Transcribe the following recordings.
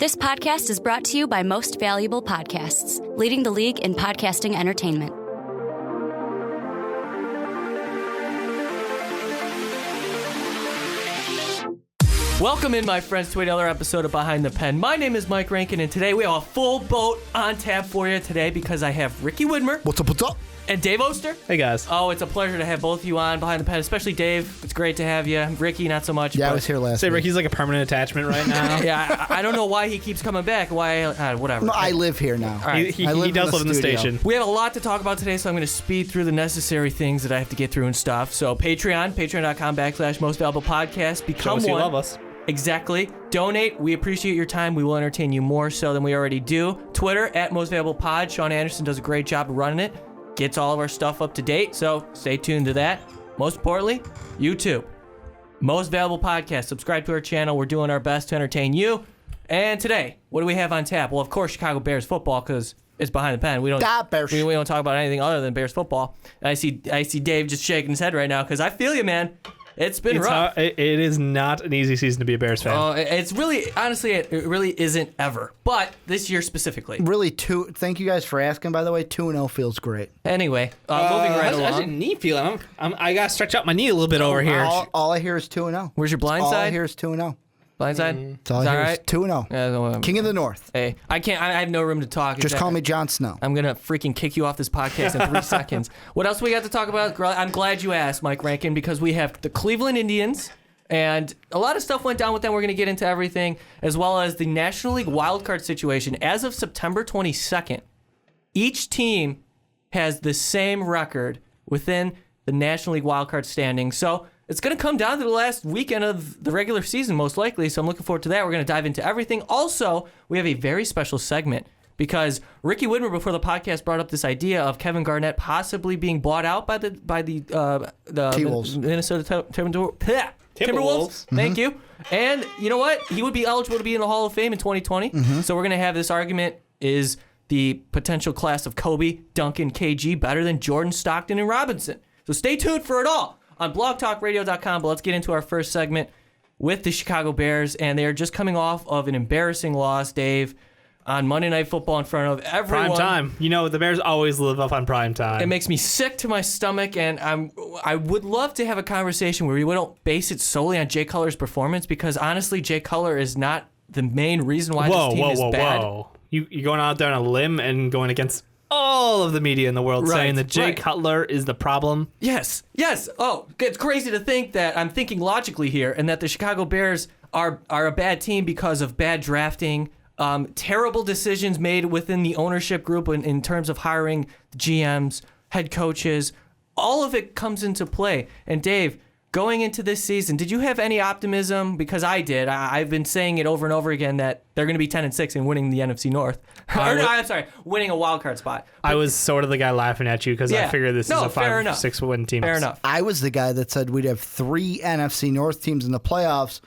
This podcast is brought to you by Most Valuable Podcasts, leading the league in podcasting entertainment. Welcome in, my friends, to another episode of Behind the Pen. My name is Mike Rankin, and today we have a full boat on tap for you today because I have Ricky Widmer. What's up? And Dave Oster. Hey, guys. Oh, it's a pleasure to have both of you on Behind the Pen, especially Dave. It's great to have you. Ricky, not so much. Yeah, I was here last week. Ricky's like a permanent attachment right now. Yeah, I don't know why he keeps coming back. Why, whatever. No, I live here now. All right. He does live in the station. We have a lot to talk about today, so I'm going to speed through the necessary things that I have to get through and stuff. So patreon.com/Most Valuable Podcast. Become Show us one. you love us. Exactly. Donate. We appreciate your time. We will entertain you more so than we already do. Twitter @MostValuablePod. Sean Anderson does a great job of running it. Gets all of our stuff up to date, so stay tuned to that. Most importantly, YouTube. Most Valuable Podcast. Subscribe to our channel. We're doing our best to entertain you. And today, what do we have on tap? Well, of course, Chicago Bears football, because it's Behind the Pen. We don't talk about anything other than Bears football. And I see Dave just shaking his head right now because I feel you, man. It's been rough. It is not an easy season to be a Bears fan. It's really, honestly, it really isn't ever. But this year specifically. Really, thank you guys for asking, by the way. 2-0 feels great. Anyway, moving right along. How's your knee feeling? I got to stretch out my knee a little bit over here. All I hear is 2-0. Where's your blind all side? All I hear is 2-0. Blind side? That's all I hear is 2-0. Yeah, King of the North. Hey, I have no room to talk. Just call me Jon Snow. I'm going to freaking kick you off this podcast in 3 seconds. What else we got to talk about? I'm glad you asked, Mike Rankin, because we have the Cleveland Indians, and a lot of stuff went down with them. We're going to get into everything, as well as the National League wildcard situation. As of September 22nd, each team has the same record within the National League wildcard standing. So it's going to come down to the last weekend of the regular season, most likely. So I'm looking forward to that. We're going to dive into everything. Also, we have a very special segment because Ricky Widmer, before the podcast, brought up this idea of Kevin Garnett possibly being bought out by the T-Wolves. Minnesota Timberwolves. Thank you. And you know what? He would be eligible to be in the Hall of Fame in 2020. So we're going to have this argument. Is the potential class of Kobe, Duncan, KG better than Jordan, Stockton, and Robinson? So stay tuned for it all on blogtalkradio.com. But let's get into our first segment with the Chicago Bears. And they're just coming off of an embarrassing loss, Dave, on Monday Night Football in front of everyone. Prime time. You know, the Bears always live up on prime time. It makes me sick to my stomach, and I would love to have a conversation where we don't base it solely on Jay Cutler's performance, because honestly, Jay Cutler is not the main reason why this team is bad. Whoa. You're going out there on a limb and going against all of the media in the world saying that Jay Cutler is the problem. Yes. Oh, it's crazy to think that I'm thinking logically here, and that the Chicago Bears are a bad team because of bad drafting, terrible decisions made within the ownership group in terms of hiring GMs, head coaches. All of it comes into play. And Dave, going into this season, did you have any optimism? Because I did. I've been saying it over and over again that they're going to be 10-6 and winning the NFC North. Winning a wild card spot. I was sort of the guy laughing at you because I figured this is a 5-6 win team. Fair enough. I was the guy that said we'd have 3 NFC North teams in the playoffs,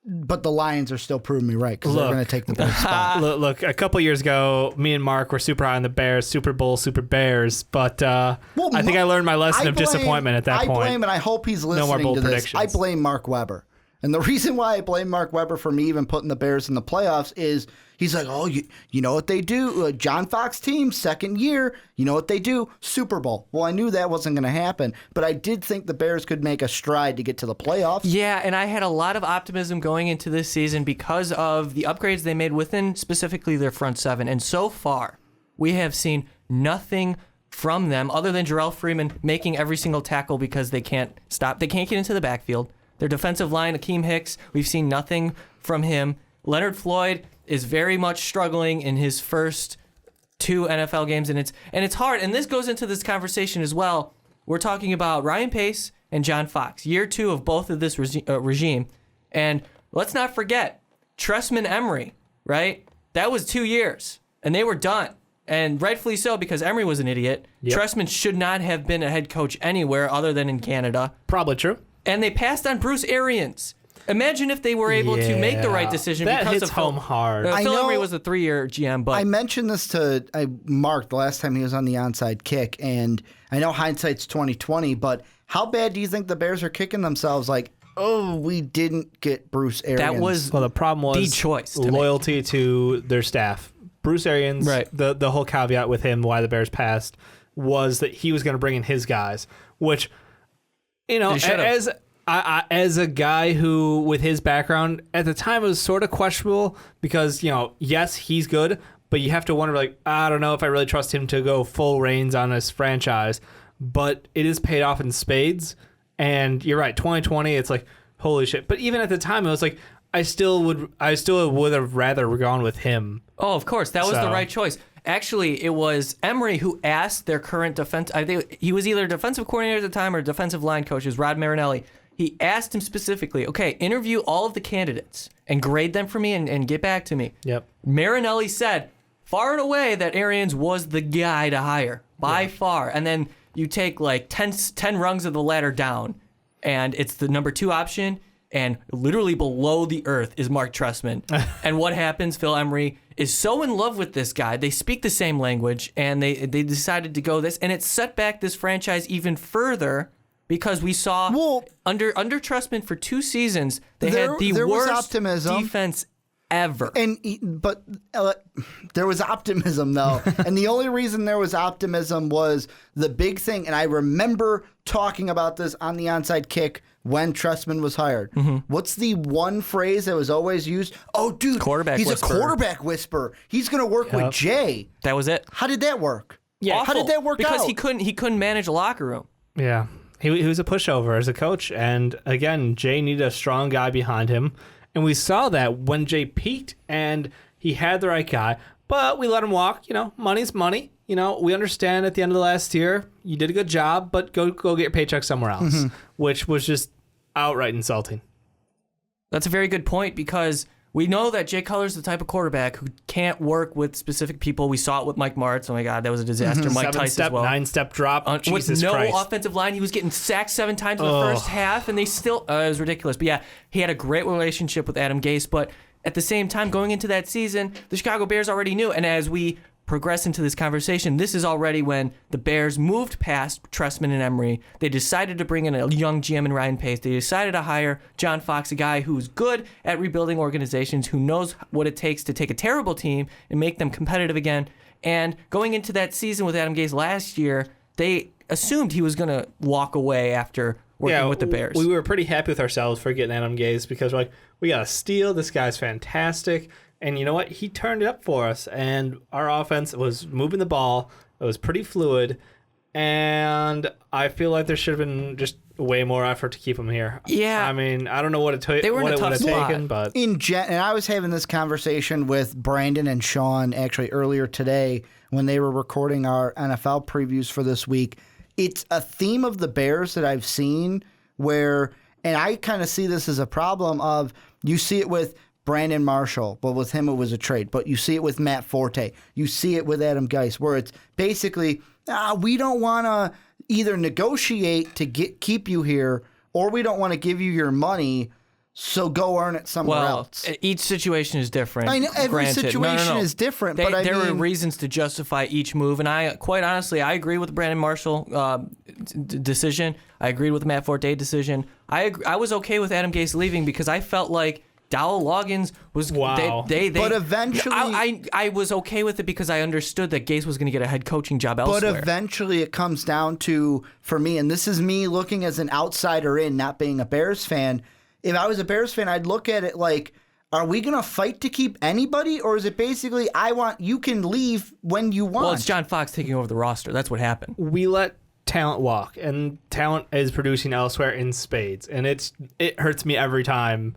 but the Lions are still proving me right because they're going to take the Bears spot. Look, a couple years ago, me and Mark were super high on the Bears, Super Bowl, Super Bears, but I think I learned my lesson of disappointment at that point. I blame, and I hope he's listening no more bold to this. Predictions. I blame Mark Weber. And the reason why I blame Mark Weber for me even putting the Bears in the playoffs is he's like, oh, you know what they do? John Fox team, second year, you know what they do? Super Bowl. Well, I knew that wasn't going to happen, but I did think the Bears could make a stride to get to the playoffs. Yeah, and I had a lot of optimism going into this season because of the upgrades they made within specifically their front seven. And so far, we have seen nothing from them other than Jarrell Freeman making every single tackle because they can't stop. They can't get into the backfield. Their defensive line, Akeem Hicks, we've seen nothing from him. Leonard Floyd is very much struggling in his first 2 NFL games, and it's hard. And this goes into this conversation as well. We're talking about Ryan Pace and John Fox, year 2 of both of this regime. And let's not forget, Tressman Emery, right? That was 2 years, and they were done. And rightfully so, because Emery was an idiot. Yep. Tressman should not have been a head coach anywhere other than in Canada. Probably true. And they passed on Bruce Arians. Imagine if they were able to make the right decision that because hits of home hard. Phil Emery was a 3-year GM, but I mentioned this to Mark the last time he was on the onside kick, and I know hindsight's 20/20, but how bad do you think the Bears are kicking themselves? Like we didn't get Bruce Arians. That was the problem was the choice to loyalty to their staff. Bruce Arians, right. The whole caveat with him, why the Bears passed, was that he was going to bring in his guys, which, as a guy who, with his background, at the time it was sort of questionable because, yes, he's good, but you have to wonder, I don't know if I really trust him to go full reins on this franchise, but it is paid off in spades. And you're right, 2020, it's like, holy shit. But even at the time, it was like, I still would have rather gone with him. Oh, of course. That was the right choice. Actually, it was Emory who asked their current I think he was either defensive coordinator at the time or defensive line coach, Rod Marinelli. He asked him specifically, okay, interview all of the candidates and grade them for me and get back to me. Yep. Marinelli said far and away that Arians was the guy to hire by far. And then you take 10 rungs of the ladder down, and it's the number 2 option, and literally below the earth is Mark Trestman. And what happens? Phil Emery is so in love with this guy. They speak the same language, and they decided to go this, and it set back this franchise even further because we saw under Trestman for 2 seasons, they had the worst defense ever. But there was optimism, though. And the only reason there was optimism was the big thing, and I remember talking about this on the Onside Kick when Trestman was hired. Mm-hmm. What's the one phrase that was always used? Oh, dude, he's a quarterback whisperer. He's going to work with Jay. That was it. How did that work? Yeah, awful. How did that work because out? he couldn't manage a locker room. Yeah, he was a pushover as a coach. And again, Jay needed a strong guy behind him. And we saw that when Jay peaked and he had the right guy, but we let him walk. Money's money. We understand at the end of the last year, you did a good job, but go get your paycheck somewhere else, which was just outright insulting. That's a very good point because we know that Jay Cutler's the type of quarterback who can't work with specific people. We saw it with Mike Martz. Oh my God, that was a disaster. Mike Tice as well. 9-step drop. With no offensive line. He was getting sacked 7 times in the first half, and they still, it was ridiculous. But yeah, he had a great relationship with Adam Gase. But at the same time, going into that season, the Chicago Bears already knew. And as we progress into this conversation, this is already when the Bears moved past Trestman and Emory. They decided to bring in a young GM in Ryan Pace. They decided to hire John Fox, a guy who's good at rebuilding organizations, who knows what it takes to take a terrible team and make them competitive again. And going into that season with Adam Gase last year, they assumed he was going to walk away after working with the Bears. We were pretty happy with ourselves for getting Adam Gase because we're like, we got a steal. This guy's fantastic. And you know what? He turned it up for us, and our offense was moving the ball. It was pretty fluid, and I feel like there should have been just way more effort to keep him here. Yeah. I mean, I don't know what it would have taken, but and I was having this conversation with Brandon and Sean actually earlier today when they were recording our NFL previews for this week. It's a theme of the Bears that I've seen where, and I kind of see this as a problem of, you see it with Brandon Marshall, but with him it was a trade. But you see it with Matt Forte. You see it with Adam Gase, where it's basically, we don't want to either negotiate to keep you here, or we don't want to give you your money, so go earn it somewhere else. Each situation is different. I know every situation is different, but there are reasons to justify each move, and I quite honestly, I agree with the Brandon Marshall decision. I agreed with the Matt Forte decision. I was okay with Adam Gase leaving because I felt like Dowell Loggins was wow. But eventually, I was okay with it because I understood that Gase was going to get a head coaching job elsewhere. But eventually, it comes down to, for me, and this is me looking as an outsider in, not being a Bears fan. If I was a Bears fan, I'd look at it like, are we going to fight to keep anybody, or is it basically you can leave when you want? Well, it's John Fox taking over the roster. That's what happened. We let talent walk, and talent is producing elsewhere in spades, and it hurts me every time.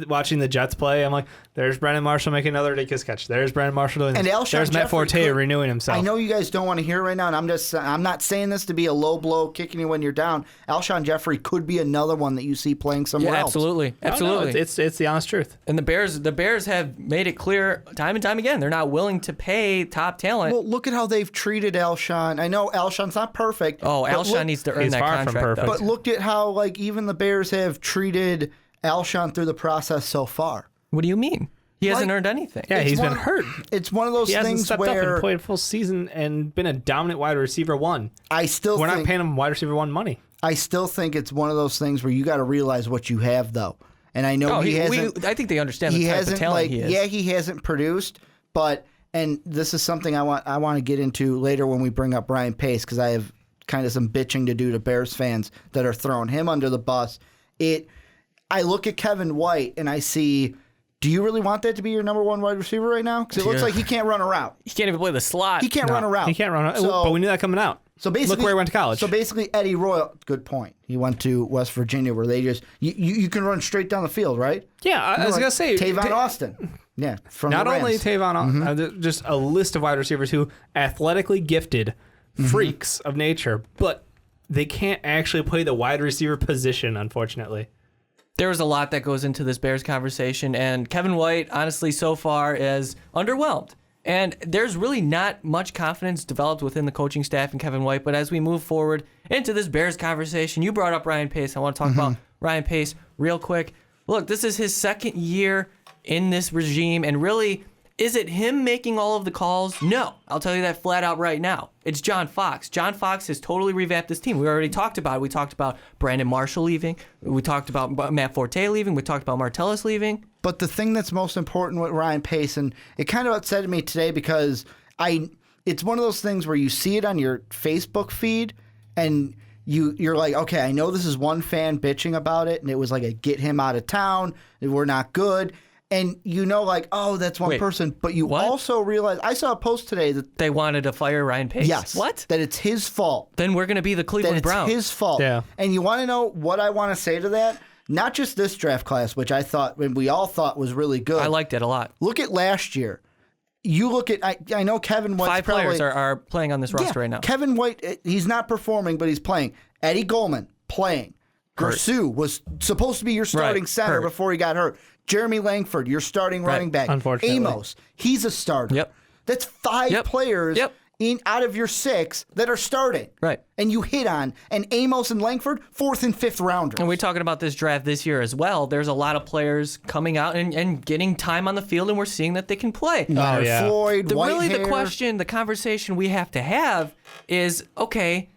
Watching the Jets play, I'm like, there's Brandon Marshall making another ridiculous catch. There's Brandon Marshall doing this. And there's Matt Forte renewing himself. I know you guys don't want to hear it right now, and I'm not saying this to be a low blow, kicking you when you're down. Alshon Jeffery could be another one that you see playing somewhere else. Absolutely. No, it's the honest truth. And the Bears have made it clear time and time again they're not willing to pay top talent. Well, look at how they've treated Alshon. I know Alshon's not perfect. Oh, Alshon needs to earn that contract. But look at how even the Bears have treated Alshon through the process so far. What do you mean? He hasn't earned anything. Yeah, he's been hurt. It's one of those things where... He hasn't stepped up and played a full season and been a dominant wide receiver one. We're not paying him wide receiver one money. I still think it's one of those things where you got to realize what you have, though. And I know he hasn't. I think they understand the type of talent he is. Yeah, he hasn't produced, but and this is something I want to get into later when we bring up Ryan Pace, because I have kind of some bitching to do to Bears fans that are throwing him under the bus. I look at Kevin White and I see, do you really want that to be your number one wide receiver right now? Because it looks like he can't run a route. He can't even play the slot. He can't run a route. He can't run a route. But we knew that coming out. So basically, look where he went to college. So basically, Eddie Royal, good point. He went to West Virginia where they just, you can run straight down the field, right? Yeah, I was going to say. Tavon Austin. Yeah, from not the Rams. only Tavon Austin, just a list of wide receivers who athletically gifted freaks of nature, but they can't actually play the wide receiver position, unfortunately. There was a lot that goes into this Bears conversation, and Kevin White, honestly, so far is underwhelmed. And there's really not much confidence developed within the coaching staff and Kevin White. But as we move forward into this Bears conversation, you brought up Ryan Pace. I want to talk about Ryan Pace real quick. Look, this is his second year in this regime, and really, is it him making all of the calls? No. I'll tell you that flat out right now. It's John Fox. John Fox has totally revamped this team. We already talked about it. We talked about Brandon Marshall leaving. We talked about Matt Forte leaving. We talked about Martellus leaving. But the thing that's most important with Ryan Pace, and it kind of upset me today because it's one of those things where you see it on your Facebook feed and you're like, okay, I know this is one fan bitching about it, and it was like a get him out of town, we're not good. And you know, like, oh, that's one person. But you also realize, I saw a post today that they wanted to fire Ryan Pace. Yes. What? That it's his fault. Then we're going to be the Cleveland Browns. It's his fault. Yeah. And you want to know what I want to say to that? Not just this draft class, which I thought, and we all thought was really good. I liked it a lot. Look at last year. You look at, I know Kevin White's 5 players are playing on this roster right now. Kevin White, he's not performing, but he's playing. Eddie Goldman, playing. Gersu was supposed to be your starting center before he got hurt. Jeremy Langford, your starting running back. Unfortunately. Amos, he's a starter. Yep. That's 5 players out of your 6 that are starting. Right. And you hit on. And Amos and Langford, 4th and 5th rounders. And we're talking about this draft this year as well. There's a lot of players coming out and getting time on the field, and we're seeing that they can play. Floyd, Whitehair. The question, the conversation we have to have is, okay,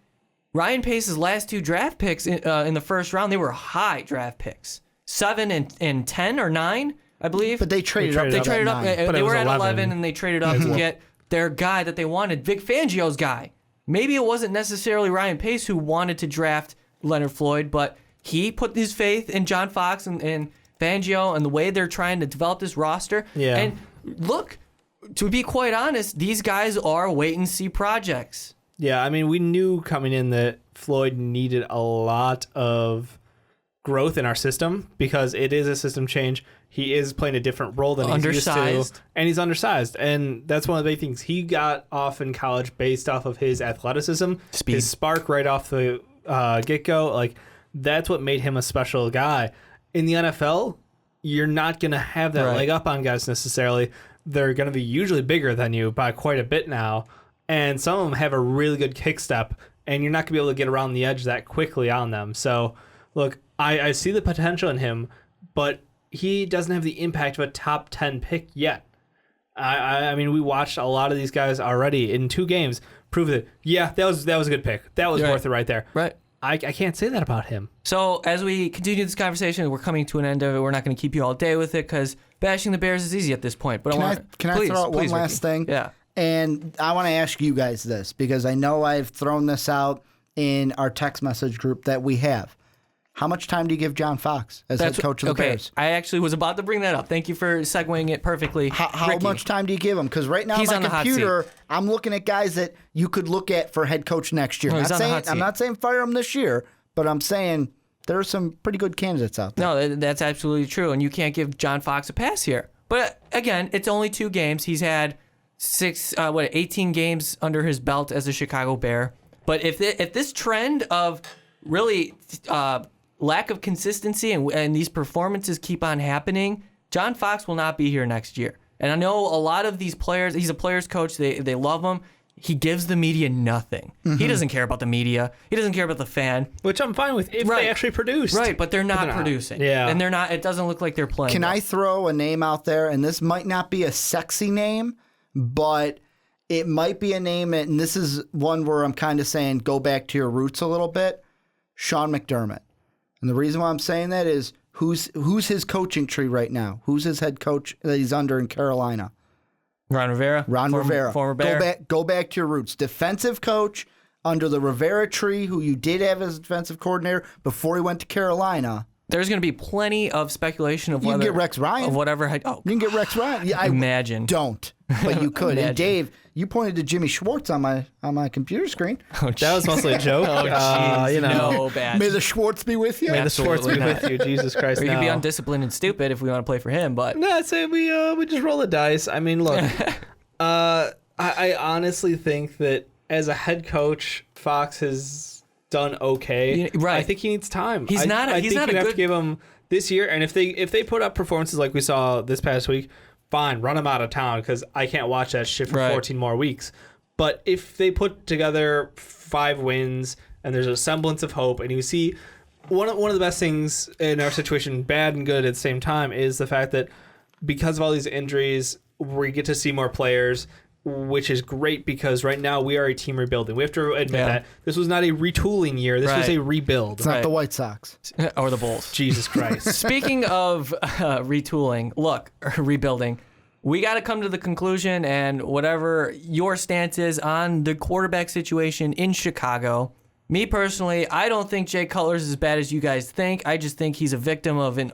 Ryan Pace's last 2 draft picks in the first round, they were high draft picks. 7 and 10 or 9, I believe. But they traded up. They traded up. They were at 11, and they traded up to get their guy that they wanted, Vic Fangio's guy. Maybe it wasn't necessarily Ryan Pace who wanted to draft Leonard Floyd, but he put his faith in John Fox and Fangio and the way they're trying to develop this roster. Yeah. And look, to be quite honest, these guys are wait-and-see projects. Yeah, I mean, we knew coming in that Floyd needed a lot of growth in our system because it is a system change. He is playing a different role than he's used to. And he's undersized. And that's one of the big things. He got off in college based off of his athleticism, speed, his spark right off the get-go. Like, that's what made him a special guy. In the NFL, you're not going to have that leg up on guys necessarily. They're going to be usually bigger than you by quite a bit now. And some of them have a really good kick step, and you're not going to be able to get around the edge that quickly on them. So, look, I see the potential in him, but he doesn't have the impact of a top 10 pick yet. I mean, we watched a lot of these guys already in 2 games prove that, yeah, that was a good pick. That was worth it right there. Right. I can't say that about him. So as we continue this conversation, we're coming to an end of it. We're not going to keep you all day with it because bashing the Bears is easy at this point. But can I throw out one last thing? Yeah. And I want to ask you guys this because I know I've thrown this out in our text message group that we have. How much time do you give John Fox as head coach of the Bears? I actually was about to bring that up. Thank you for segueing it perfectly. How much time do you give him? Because right now on my computer, I'm looking at guys that you could look at for head coach next year. I'm not saying fire him this year, but I'm saying there are some pretty good candidates out there. No, that's absolutely true, and you can't give John Fox a pass here. But again, it's only 2 games. He's had 18 games under his belt as a Chicago Bear. But if this trend of really lack of consistency and these performances keep on happening, John Fox will not be here next year. And I know a lot of these players, he's a player's coach, they love him. He gives the media nothing. Mm-hmm. He doesn't care about the media. He doesn't care about the fan. Which I'm fine with if they actually produce. Right, but they're not producing. Yeah. And they're not. It doesn't look like they're playing. Can I throw a name out there? And this might not be a sexy name, but it might be a name, and this is one where I'm kind of saying go back to your roots a little bit. Sean McDermott. And the reason why I'm saying that is who's his coaching tree right now? Who's his head coach that he's under in Carolina? Ron Rivera. Rivera. Former Bear. Go back to your roots. Defensive coach under the Rivera tree, who you did have as defensive coordinator before he went to Carolina. There's going to be plenty of speculation of You whether can get Rex Ryan. of whatever. You can get Rex Ryan. Yeah, Imagine. Don't, but you could. Imagine. And Dave, you pointed to Jimmy Schwartz on my computer screen. That was mostly a joke. Jeez, no bad. May the Schwartz be with you. May the Schwartz be Absolutely with you. Jesus Christ. We could be no. undisciplined and stupid if we want to play for him, but No, I'd say we just roll the dice. I mean, look, I honestly think that as a head coach, Fox has done okay. Right. I think he needs time. He's not. I He's think not you a have good. to give him this year, and if they put up performances like we saw this past week, fine, run him out of town because I can't watch that shit for Right. 14 more weeks. But if they put together 5 wins and there's a semblance of hope, and you see one of the best things in our situation, bad and good at the same time, is the fact that because of all these injuries, we get to see more players, which is great because right now we are a team rebuilding. We have to admit that this was not a retooling year. This was Right. a rebuild. It's not the White Sox. Or the Bulls. Jesus Christ. Speaking of retooling, look, rebuilding, we got to come to the conclusion, and whatever your stance is on the quarterback situation in Chicago, me personally, I don't think Jay Cutler's as bad as you guys think. I just think he's a victim of an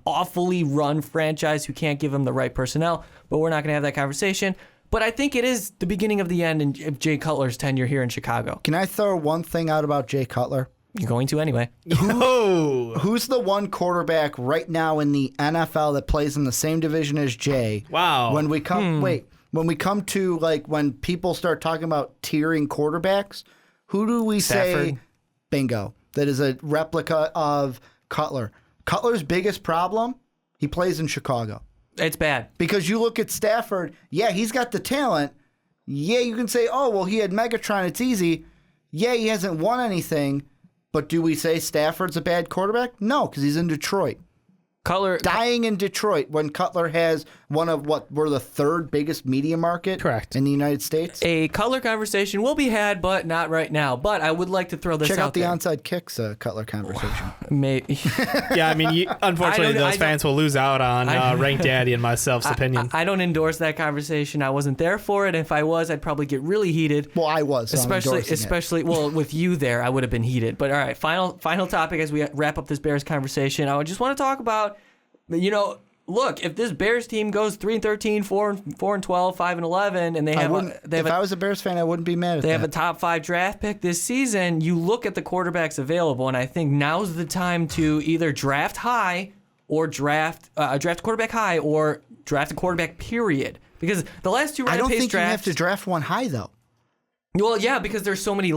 awfully run franchise who can't give him the right personnel, but we're not going to have that conversation. But I think it is the beginning of the end in Jay Cutler's tenure here in Chicago. Can I throw one thing out about Jay Cutler? You're going to anyway. Who's the one quarterback right now in the NFL that plays in the same division as Jay? Wow. When we come when we come to like when people start talking about tiering quarterbacks, who do we Stafford. say bingo? That is a replica of Cutler. Cutler's biggest problem, he plays in Chicago. It's bad. Because you look at Stafford, yeah, he's got the talent. Yeah, you can say, oh, well, he had Megatron, it's easy. Yeah, he hasn't won anything. But do we say Stafford's a bad quarterback? No, because he's in Detroit. Cutler Dying in Detroit when Cutler has one of what we're the third biggest media market Correct. in the United States. A Cutler conversation will be had, but not right now. But I would like to throw this Check out the there. onside kicks Cutler conversation. Maybe. Yeah, I mean, unfortunately, I those don't- fans will lose out on Rank Daddy and myself's opinion. I don't endorse that conversation. I wasn't there for it. If I was, I'd probably get really heated. Well, I was. So I'm endorsing it. Especially, well, with you there, I would have been heated. But all right, final topic as we wrap up this Bears conversation. I just want to talk about, look, if this Bears team goes 3-13, 4-12, 5-11, and they have If I was a Bears fan, I wouldn't be mad at they that. have a top 5 draft pick this season, you look at the quarterbacks available, and I think now's the time to either draft high or draft a quarterback high or draft a quarterback, period. Because the last 2 I round don't pace think you have drafts, to draft one high, though. well, yeah, because there's so many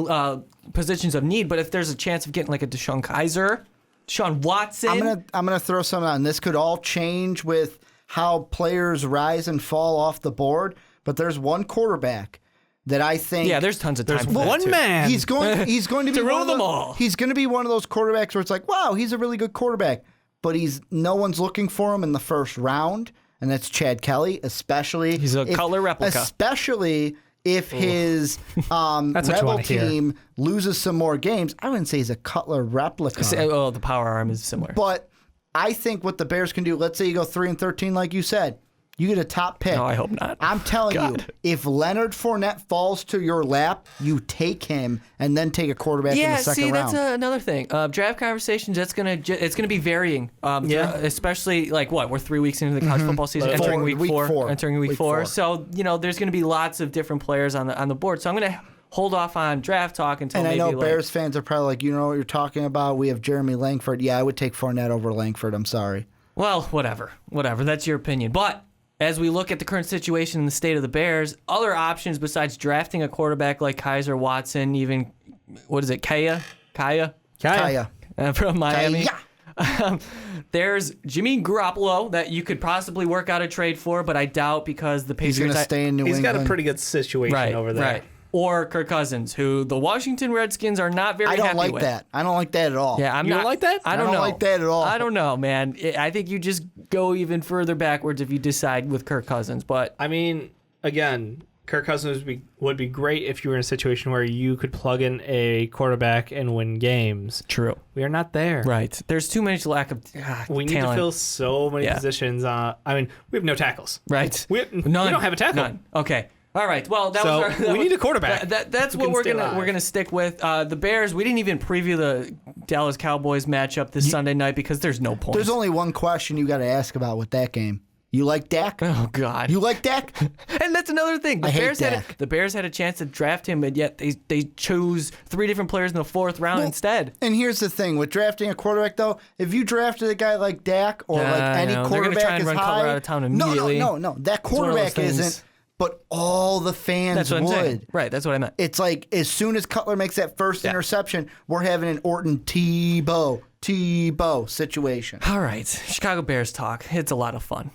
positions of need. But if there's a chance of getting like a Deshaun Kaiser, Deshaun Watson, I'm gonna throw something on. This could all change with how players rise and fall off the board. But there's one quarterback that I think. yeah, there's tons of time. for that, One too. man. He's going to be To one rule of them the- all. He's going to be one of those quarterbacks where it's like, wow, he's a really good quarterback, but no one's looking for him in the first round, and that's Chad Kelly, especially. He's a Cutler replica. Especially if his what you Rebel wanna hear. team loses some more games. I wouldn't say he's a Cutler replica. Oh, the power arm is similar. But I think what the Bears can do, let's say you go 3-13 like you said, you get a top pick. No, I hope not. I'm telling you, God. if Leonard Fournette falls to your lap, you take him and then take a quarterback in the second round. That's another thing. Draft conversations. It's gonna be varying. Especially like we're 3 weeks into the college football season, entering week four. Entering week four. So there's gonna be lots of different players on the board. So I'm gonna hold off on draft talk until And I maybe know Bears fans are probably like, you know what you're talking about? We have Jeremy Langford. Yeah, I would take Fournette over Langford. I'm sorry. Well, whatever. That's your opinion. But as we look at the current situation in the state of the Bears, other options besides drafting a quarterback like Kaiser, Watson, even, what is it, Kaya from Miami. Kaya. There's Jimmy Garoppolo that you could possibly work out a trade for, but I doubt because the He's Patriots... going to stay in New He's England. got a pretty good situation over there. Right. Or Kirk Cousins, who the Washington Redskins are not very happy I don't like with. that. I don't like that at all. Yeah, I'm You not don't like that? I don't I don't know. like that at all. I don't know, man. I think you just go even further backwards if you decide with Kirk Cousins. But I mean, again, Kirk Cousins would be great if you were in a situation where you could plug in a quarterback and win games. True. We are not there. Right. There's too much lack of We need to fill so many positions. I mean, we have no tackles. Right. We don't have a tackle. None. Okay. All right. Well, we need a quarterback. That's what we're gonna stick with. The Bears. We didn't even preview the Dallas Cowboys matchup this Sunday night because there's no point. There's only one question you got to ask about with that game. You like Dak? Oh God. You like Dak? And that's another thing. The Bears had a chance to draft him, and yet they chose 3 different players in the 4th round instead. And here's the thing with drafting a quarterback, though, if you drafted a guy like Dak or like any quarterback, they're gonna try and is run high, Cutler out of town immediately. No. That quarterback isn't. But all the fans that's what would. I'm saying. Right, that's what I meant. It's like as soon as Cutler makes that first interception, we're having an Orton Tebow situation. All right, Chicago Bears talk. It's a lot of fun.